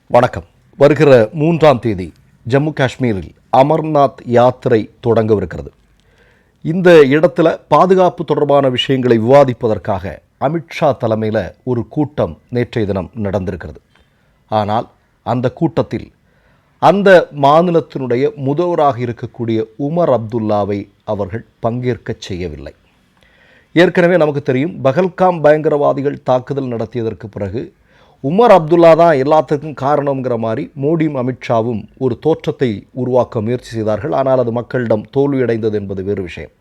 வணக்கம். வருகிற 3ஆம் தேதி ஜம்மு காஷ்மீரில் அமர்நாத் யாத்திரை தொடங்கவிருக்கிறது. இந்த இடத்துல பாதுகாப்பு தொடர்பான விஷயங்களை விவாதிப்பதற்காக அமித்ஷா தலைமையில் ஒரு கூட்டம் நேற்றைய தினம் நடந்திருக்கிறது. ஆனால் அந்த கூட்டத்தில் அந்த மாநிலத்தினுடைய முதல்வராக இருக்கக்கூடிய உமர் அப்துல்லாவை அவர்கள் பங்கேற்க செய்யவில்லை. ஏற்கனவே நமக்கு தெரியும், பகல்காம் பயங்கரவாதிகள் தாக்குதல் நடத்தியதற்கு பிறகு உமர் அப்துல்லா தான் எல்லாத்துக்கும் காரணங்கிற மாதிரி மோடியும் அமித்ஷாவும் ஒரு தோற்றத்தை உருவாக்க முயற்சி செய்தார்கள். ஆனால் அது மக்களிடம் தோல்வியடைந்தது என்பது வேறு விஷயம்.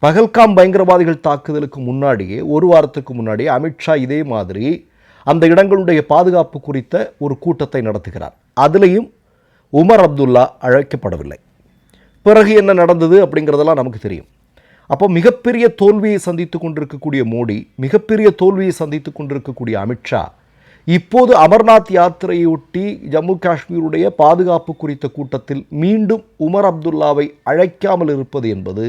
பகல்காம் பயங்கரவாதிகள் தாக்குதலுக்கு முன்னாடியே, ஒரு வாரத்துக்கு முன்னாடியே அமித்ஷா இதே மாதிரி அந்த இடங்களுடைய பாதுகாப்பு குறித்த ஒரு கூட்டத்தை நடத்துகிறார். அதிலையும் உமர் அப்துல்லா அழைக்கப்படவில்லை. பிறகு என்ன நடந்தது அப்படிங்கிறதெல்லாம் நமக்கு தெரியும். அப்போ மிகப்பெரிய தோல்வியை சந்தித்து கொண்டிருக்கக்கூடிய மோடி, மிகப்பெரிய தோல்வியை சந்தித்து கொண்டிருக்கக்கூடிய அமித்ஷா இப்போது அமர்நாத் யாத்திரையொட்டி ஜம்மு காஷ்மீருடைய பாதுகாப்பு குறித்த கூட்டத்தில் மீண்டும் உமர் அப்துல்லாவை அழைக்காமல் இருப்பது என்பது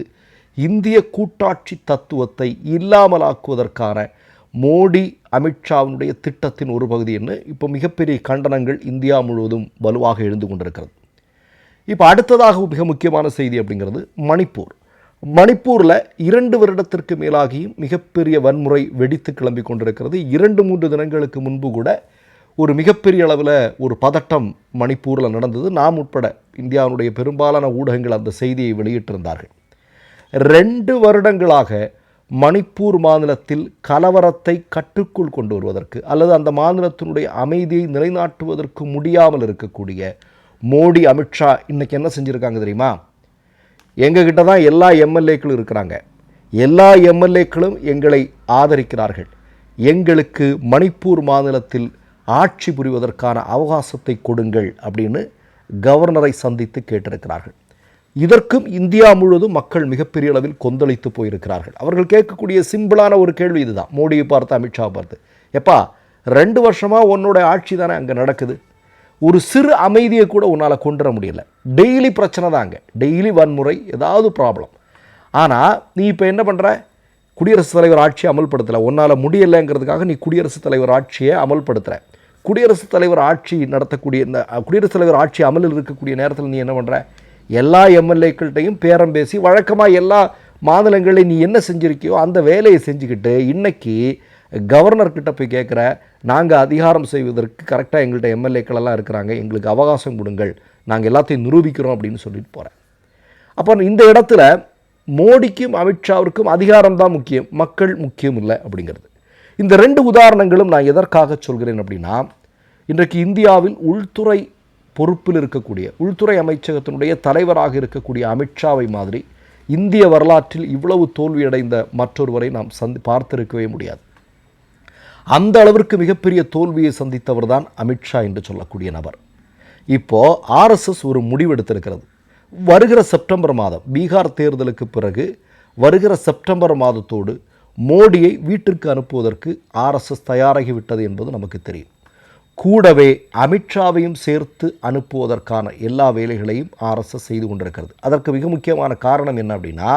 இந்திய கூட்டாட்சி தத்துவத்தை இல்லாமலாக்குவதற்கான மோடி அமித்ஷாவினுடைய திட்டத்தின் ஒரு பகுதி என்று இப்போ மிகப்பெரிய கண்டனங்கள் இந்தியா முழுவதும் வலுவாக எழுந்து கொண்டிருக்கிறது. இப்போ அடுத்ததாக மிக முக்கியமான செய்தி அப்படிங்கிறது மணிப்பூரில் 2 வருடத்திற்கு மேலாகியும் மிகப்பெரிய வன்முறை வெடித்து கிளம்பி கொண்டிருக்கிறது. 2-3 தினங்களுக்கு முன்பு கூட ஒரு மிகப்பெரிய அளவில் ஒரு பதட்டம் மணிப்பூரில் நடந்தது. நாம் உட்பட இந்தியாவுடைய பெரும்பாலான ஊடகங்கள் அந்த செய்தியை வெளியிட்டிருந்தார்கள். 2 வருடங்களாக மணிப்பூர் மாநிலத்தில் கலவரத்தை கட்டுக்குள் கொண்டு வருவதற்கு அல்லது அந்த மாநிலத்தினுடைய அமைதியை நிலைநாட்டுவதற்கு முடியாமல் இருக்கக்கூடிய மோடி, அமித்ஷா இன்னைக்கு என்ன செஞ்சுருக்காங்க தெரியுமா? எங்ககிட்ட தான் எல்லா எம்எல்ஏக்களும் இருக்கிறாங்க, எல்லா எம்எல்ஏக்களும் எங்களை ஆதரிக்கிறார்கள், எங்களுக்கு மணிப்பூர் மாநிலத்தில் ஆட்சி புரிவதற்கான அவகாசத்தை கொடுங்கள் அப்படின்னு கவர்னரை சந்தித்து கேட்டிருக்கிறார்கள். இதற்கும் இந்தியா முழுவதும் மக்கள் மிகப்பெரிய அளவில் கொந்தளித்து போயிருக்கிறார்கள். அவர்கள் கேட்கக்கூடிய சிம்பிளான ஒரு கேள்வி இதுதான். மோடியை பார்த்து, அமித்ஷாவை பார்த்து, எப்பா 2 வருஷமாக உன்னோட ஆட்சி தானே அங்கே நடக்குது, ஒரு சிறு அமைதியை கூட உன்னால் கொண்டு வர முடியல, டெய்லி பிரச்சனை தாங்க, டெய்லி வன்முறை, ஏதாவது ப்ராப்ளம். ஆனால் நீ இப்போ என்ன பண்ணுற? குடியரசுத் தலைவர் ஆட்சியை அமல்படுத்தலை, உன்னால் முடியலைங்கிறதுக்காக நீ குடியரசுத் தலைவர் ஆட்சியை அமல்படுத்துகிற. குடியரசுத் தலைவர் ஆட்சி நடத்தக்கூடிய இந்த குடியரசுத் தலைவர் ஆட்சி அமலில் இருக்கக்கூடிய நேரத்தில் நீ என்ன பண்ணுற? எல்லா எம்எல்ஏக்கள்கிட்டையும் பேரம் பேசி வழக்கமாக எல்லா மாநிலங்களையும் நீ என்ன செஞ்சுருக்கியோ அந்த வேலையை செஞ்சுக்கிட்டு இன்றைக்கி கவர்னர்கிட்ட போய் கேட்குற, நாங்கள் அதிகாரம் செய்வதற்கு கரெக்டாக எங்கள்கிட்ட எம்எல்ஏக்களெல்லாம் இருக்கிறாங்க, எங்களுக்கு அவகாசம் கொடுங்கள், நாங்கள் எல்லாத்தையும் நிரூபிக்கிறோம் அப்படின்னு சொல்லிட்டு போகிறேன். அப்போ இந்த இடத்துல மோடிக்கும் அமித்ஷாவிற்கும் அதிகாரம் தான் முக்கியம், மக்கள் முக்கியம் இல்லை அப்படிங்கிறது. இந்த 2 உதாரணங்களும் நான் எதற்காக சொல்கிறேன் அப்படின்னா, இன்றைக்கு இந்தியாவில் உள்துறை பொறுப்பில் இருக்கக்கூடிய, உள்துறை அமைச்சகத்தினுடைய தலைவராக இருக்கக்கூடிய அமித்ஷாவை மாதிரி இந்திய வரலாற்றில் இவ்வளவு தோல்வியடைந்த மற்றொருவரை நாம் பார்த்திருக்கவே முடியாது. அந்த அளவிற்கு மிகப்பெரிய தோல்வியை சந்தித்தவர் தான் அமித்ஷா என்று சொல்லக்கூடிய நபர். இப்போது ஆர்எஸ்எஸ் ஒரு முடிவெடுத்திருக்கிறது. வருகிற செப்டம்பர் மாதம், பீகார் தேர்தலுக்கு பிறகு வருகிற செப்டம்பர் மாதத்தோடு மோடியை வீட்டிற்கு அனுப்புவதற்கு ஆர்எஸ்எஸ் தயாராகிவிட்டது என்பது நமக்கு தெரியும். கூடவே அமித்ஷாவையும் சேர்த்து அனுப்புவதற்கான எல்லா வேலைகளையும் ஆர்எஸ்எஸ் செய்து கொண்டிருக்கிறது. அதற்கு மிக முக்கியமான காரணம் என்ன அப்படின்னா,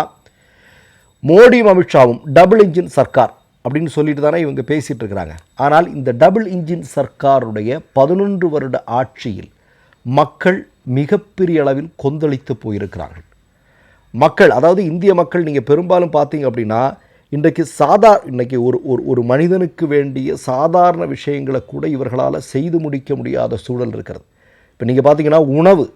மோடியும் அமித்ஷாவும் டபுள் இன்ஜின் சர்க்கார் அப்படின்னு சொல்லிட்டு தானே இவங்க பேசிகிட்டு இருக்கிறாங்க. ஆனால் இந்த டபுள் இன்ஜின் சர்க்காருடைய 11 வருட ஆட்சியில் மக்கள் மிகப்பெரிய அளவில் கொந்தளித்து போயிருக்கிறார்கள். மக்கள், அதாவது இந்திய மக்கள், நீங்கள் பெரும்பாலும் பார்த்தீங்க அப்படின்னா இன்றைக்கு ஒரு மனிதனுக்கு வேண்டிய சாதாரண விஷயங்களை கூட இவர்களால் செய்து முடிக்க முடியாத சூழல் இருக்கிறது. இப்போ நீங்கள் பார்த்தீங்கன்னா உணவு,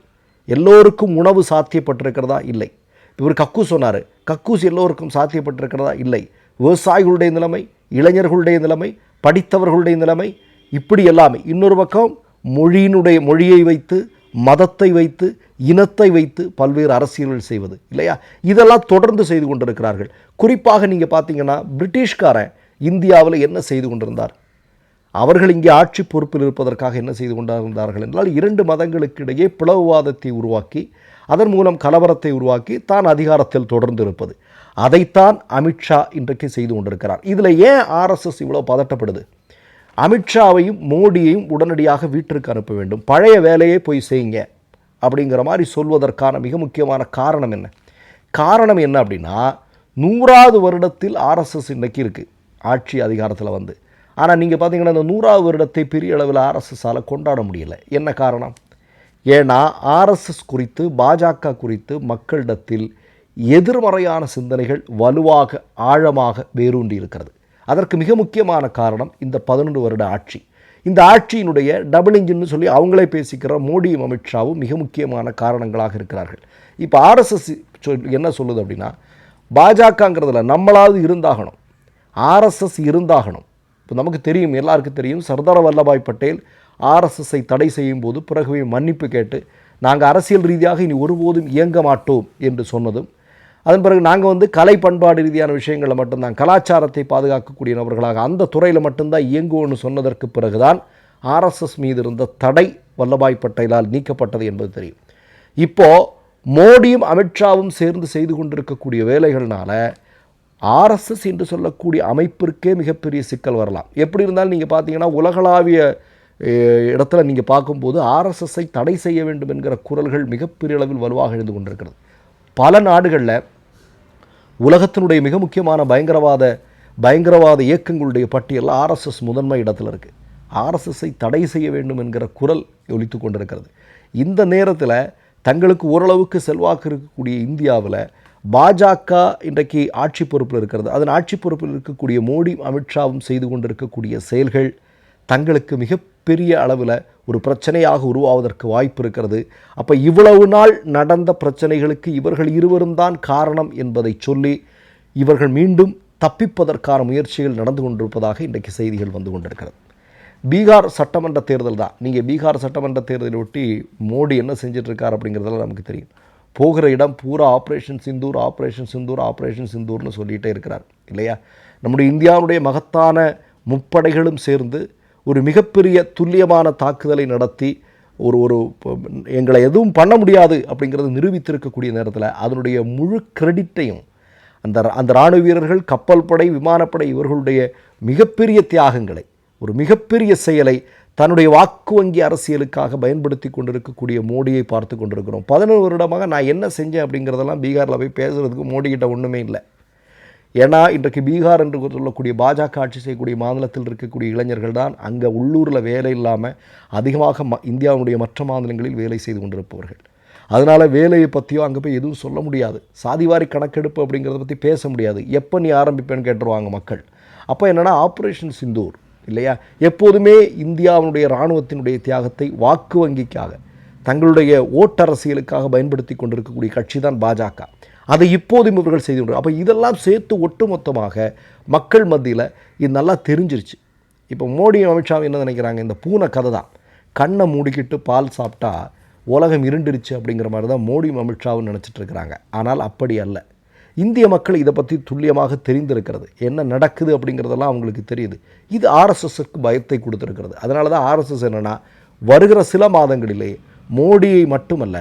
எல்லோருக்கும் உணவு சாத்தியப்பட்டிருக்கிறதா? இல்லை. இவர் கக்கூஸ் சொன்னார், கக்கூஸ் எல்லோருக்கும் சாத்தியப்பட்டிருக்கிறதா? இல்லை. விவசாயிகளுடைய நிலைமை, இளைஞர்களுடைய நிலைமை, படித்தவர்களுடைய நிலைமை, இப்படி எல்லாமே. இன்னொரு பக்கம் மொழியை வைத்து, மதத்தை வைத்து, இனத்தை வைத்து பல்வேறு அரசியல்கள் செய்வது இல்லையா? இதெல்லாம் தொடர்ந்து செய்து கொண்டிருக்கிறார்கள். குறிப்பாக நீங்கள் பார்த்தீங்கன்னா பிரிட்டிஷ்காரன் இந்தியாவில் என்ன செய்து கொண்டிருந்தார்? அவர்கள் இங்கே ஆட்சி பொறுப்பில் இருப்பதற்காக என்ன செய்து கொண்டிருந்தார்கள் என்றால், 2 மதங்களுக்கு இடையே பிளவுவாதத்தை உருவாக்கி, அதன் மூலம் கலவரத்தை உருவாக்கி தான் அதிகாரத்தில் தொடர்ந்து இருப்பது. அதைத்தான் அமித்ஷா இன்றைக்கு செய்து கொண்டிருக்கிறார். இதில் ஏன் ஆர்எஸ்எஸ் இவ்வளோ பதட்டப்படுது? அமித்ஷாவையும் மோடியையும் உடனடியாக வீட்டிற்கு அனுப்ப வேண்டும், பழைய வேலையை போய் செய்யுங்க அப்படிங்கிற மாதிரி சொல்வதற்கான மிக முக்கியமான காரணம் என்ன? காரணம் என்ன அப்படின்னா, 100வது வருடத்தில் ஆர்எஸ்எஸ் இன்றைக்கு இருக்குது ஆட்சி அதிகாரத்தில் வந்து. ஆனால் நீங்கள் பார்த்தீங்கன்னா இந்த 100வது வருடத்தை பெரிய அளவில் ஆர்எஸ்எஸ்ஸால் கொண்டாட முடியலை. என்ன காரணம்? ஏன்னா ஆர்எஸ்எஸ் குறித்து, பாஜக குறித்து மக்களிடத்தில் எதிர்மறையான சிந்தனைகள் வலுவாக ஆழமாக வேரூன்றி இருக்கிறது. அதற்கு மிக முக்கியமான காரணம் இந்த 11 வருட ஆட்சி. இந்த ஆட்சியினுடைய டபுள் இன்ஜின்னு சொல்லி அவங்களே பேசிக்கிற மோடியும் அமித்ஷாவும் மிக முக்கியமான காரணங்களாக இருக்கிறார்கள். இப்போ ஆர்எஸ்எஸ் என்ன சொல்லுது அப்படின்னா, பாஜகங்கிறதுல நம்மளாவது இருந்தாகணும், ஆர்எஸ்எஸ் இருந்தாகணும். இப்போ நமக்கு தெரியும், எல்லாருக்கும் தெரியும், சர்தார் வல்லபாய் பட்டேல் ஆர்எஸ்எஸ்ஸை தடை செய்யும் போது பிறகுவே மன்னிப்பு கேட்டு நாங்கள் அரசியல் ரீதியாக இனி ஒருபோதும் இயங்க மாட்டோம் என்று சொன்னதும், அதன் பிறகு நாங்கள் கலை பண்பாடு ரீதியான விஷயங்களை மட்டும்தான், கலாச்சாரத்தை பாதுகாக்கக்கூடிய நபர்களாக அந்த துறையில் மட்டும்தான் இயங்குவோன்னு சொன்னதற்கு பிறகுதான் ஆர்எஸ்எஸ் மீது இருந்த தடை வல்லபாய் பட்டேலால் நீக்கப்பட்டது என்பது தெரியும். இப்போது மோடியும் அமித்ஷாவும் சேர்ந்து செய்து கொண்டிருக்கக்கூடிய வேலைகள்னால ஆர்எஸ்எஸ் என்று சொல்லக்கூடிய அமைப்பிற்கே மிகப்பெரிய சிக்கல் வரலாம். எப்படி இருந்தாலும் நீங்கள் பார்த்தீங்கன்னா உலகளாவிய இடத்துல நீங்கள் பார்க்கும்போது ஆர்எஸ்எஸ்ஸை தடை செய்ய வேண்டும் என்கிற குரல்கள் மிகப்பெரிய அளவில் வலுவாக எழுந்து கொண்டிருக்கிறது. பல நாடுகளில் உலகத்தினுடைய மிக முக்கியமான பயங்கரவாத இயக்கங்களுடைய பட்டியலில் ஆர்எஸ்எஸ் முதன்மை இடத்துல இருக்குது. ஆர்எஸ்எஸ்ஸை தடை செய்ய வேண்டும் என்கிற குரல் ஒலித்து கொண்டிருக்கிறது. இந்த நேரத்தில் தங்களுக்கு ஓரளவுக்கு செல்வாக்கு இருக்கக்கூடிய இந்தியாவில் பாஜக இன்றைக்கு ஆட்சி பொறுப்பில் இருக்கிறது. அதன் ஆட்சி பொறுப்பில் இருக்கக்கூடிய மோடி அமித்ஷாவும் செய்து கொண்டிருக்கக்கூடிய செயல்கள் தங்களுக்கு மிகப்பெரிய அளவில் ஒரு பிரச்சனையாக உருவாவதற்கு வாய்ப்பு இருக்கிறது. அப்போ இவ்வளவு நாள் நடந்த பிரச்சனைகளுக்கு இவர்கள் இருவரும் தான் காரணம் என்பதை சொல்லி இவர்கள் மீண்டும் தப்பிப்பதற்கான முயற்சிகள் நடந்து கொண்டிருப்பதாக இன்றைக்கு செய்திகள் வந்து கொண்டிருக்கிறது. பீகார் சட்டமன்ற தேர்தல் தான். நீங்கள் பீகார் சட்டமன்ற தேர்தலை ஒட்டி மோடி என்ன செஞ்சிட்ருக்கார் அப்படிங்கிறதெல்லாம் நமக்கு தெரியும். போகிற இடம் பூரா operation Sindoor, operation Sindoor, operation சிந்தூர்னு சொல்லிகிட்டே இருக்கிறார் இல்லையா? நம்முடைய இந்தியாவுடைய மகத்தான முப்படைகளும் சேர்ந்து ஒரு மிகப்பெரிய துல்லியமான தாக்குதலை நடத்தி ஒரு எங்களை எதுவும் பண்ண முடியாது அப்படிங்கிறது நிரூபித்திருக்கக்கூடிய நேரத்தில் அதனுடைய முழு கிரெடிட்டையும் அந்த இராணுவ வீரர்கள், கப்பல் படை, விமானப்படை இவர்களுடைய மிகப்பெரிய தியாகங்களை, ஒரு மிகப்பெரிய செயலை தன்னுடைய வாக்கு வங்கி அரசியலுக்காக பயன்படுத்தி கொண்டிருக்கக்கூடிய மோடியை பார்த்து கொண்டிருக்கிறோம். 11 வருடமாக நான் என்ன செஞ்சேன் அப்படிங்கிறதெல்லாம் பீகாரில் போய் பேசுகிறதுக்கு மோடிக்கிட்ட ஒன்றுமே இல்லை. ஏன்னா இன்றைக்கு பீகார் என்று சொல்லக்கூடிய பாஜக ஆட்சி செய்யக்கூடிய மாநிலத்தில் இருக்கக்கூடிய இளைஞர்கள் தான் அங்கே உள்ளூரில் வேலை இல்லாமல் அதிகமாக இந்தியாவுடைய மற்ற மாநிலங்களில் வேலை செய்து கொண்டிருப்பவர்கள். அதனால் வேலையை பற்றியோ அங்கே போய் எதுவும் சொல்ல முடியாது. சாதிவாரி கணக்கெடுப்பு அப்படிங்கிறத பற்றி பேச முடியாது. எப்போ நீ ஆரம்பிப்பேன்னு கேட்டுருவாங்க மக்கள். அப்போ என்னென்னா ஆப்ரேஷன் சிந்தூர் இல்லையா? எப்போதுமே இந்தியாவுடைய இராணுவத்தினுடைய தியாகத்தை வாக்கு வங்கிக்காக, தங்களுடைய ஓட்டரசியலுக்காக பயன்படுத்தி கொண்டிருக்கக்கூடிய கட்சி தான் பாஜக. அதை இப்போதும் இவர்கள் செய்து கொண்டு, அப்போ இதெல்லாம் சேர்த்து ஒட்டுமொத்தமாக மக்கள் மத்தியில் இது நல்லா தெரிஞ்சிருச்சு. இப்போ மோடியும் அமித்ஷாவும் என்ன நினைக்கிறாங்க? இந்த பூனை கதை தான். கண்ணை மூடிக்கிட்டு பால் சாப்பிட்டா உலகம் இருண்டுருச்சு அப்படிங்கிற மாதிரி தான் மோடியும் அமித்ஷாவும் நினச்சிட்டு இருக்கிறாங்க. ஆனால் அப்படி அல்ல. இந்திய மக்கள் இதை பற்றி துல்லியமாக தெரிந்திருக்கிறது. என்ன நடக்குது அப்படிங்கிறதெல்லாம் அவங்களுக்கு தெரியுது. இது ஆர்எஸ்எஸ்க்கு பயத்தை கொடுத்துருக்கிறது. அதனால தான் ஆர்எஸ்எஸ் என்னென்னா வருகிற சில மாதங்களிலே மோடியை மட்டுமல்ல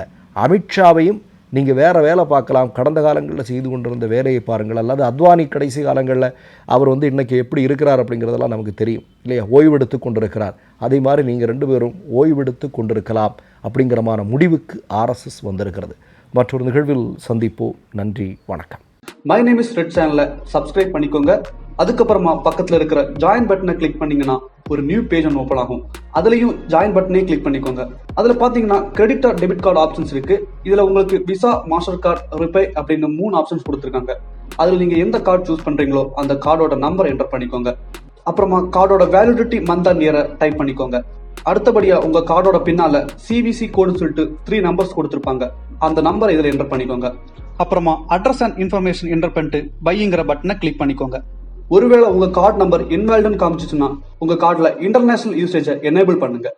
அமித்ஷாவையும் நீங்கள் வேறு வேலை பார்க்கலாம், கடந்த காலங்களில் செய்து கொண்டிருந்த வேலையை பாருங்கள், அல்லது அத்வானி கடைசி காலங்களில் அவர் இன்றைக்கி எப்படி இருக்கிறார் அப்படிங்கிறதெல்லாம் நமக்கு தெரியும் இல்லையா? ஓய்வெடுத்து கொண்டிருக்கிறார். அதே மாதிரி நீங்கள் 2 பேரும் ஓய்வெடுத்து கொண்டிருக்கலாம் அப்படிங்கிறமான முடிவுக்கு ஆர்எஸ்எஸ் வந்திருக்கிறது. மற்றொரு நிகழ்வில் சந்திப்போம். நன்றி, வணக்கம். மை நேம் இஸ் ரெட் சேனலை சப்ஸ்கிரைப் பண்ணிக்கோங்க. அதுக்கப்புறமா பக்கத்தில் இருக்கிற ஜாயின் பட்டனை கிளிக் பண்ணீங்கன்னா ஒரு நியூ பேஜ் ஒன்று ஓப்பன் ஆகும். அதுலேயும் ஜாயின் பட்டனே கிளிக் பண்ணிக்கோங்க. அதில் பார்த்தீங்கன்னா credit R debit card options இருக்கு. இதில் உங்களுக்கு விசா, மாஸ்டர் கார்டு, ரிப்பே அப்படின்னு 3 ஆப்ஷன்ஸ் கொடுத்துருக்காங்க. அதில் நீங்கள் எந்த கார்டு சூஸ் பண்ணுறீங்களோ அந்த கார்டோட நம்பர் என்டர் பண்ணிக்கோங்க. அப்புறமா கார்டோட வேலிடிட்டி மந்த் அண்ட் இயரை டைப் பண்ணிக்கோங்க. அடுத்தபடியா உங்க கார்டோட பின்னால சிவிசி கோடுன்னு சொல்லிட்டு 3 நம்பர்ஸ் கொடுத்துருப்பாங்க. அந்த நம்பரை இதில் என்டர் பண்ணிக்கோங்க. அப்புறமா அட்ரஸ் அண்ட் இன்ஃபர்மேஷன் என்டர் பண்ணிட்டு பைங்கிற பட்டனை கிளிக் பண்ணிக்கோங்க. ஒருவேளை உங்க கார்டு நம்பர் இன்வாலிட்னு காமிச்சிச்சுன்னா உங்க கார்டுல இன்டர்நேஷனல் யூசேஜை எனேபிள் பண்ணுங்க.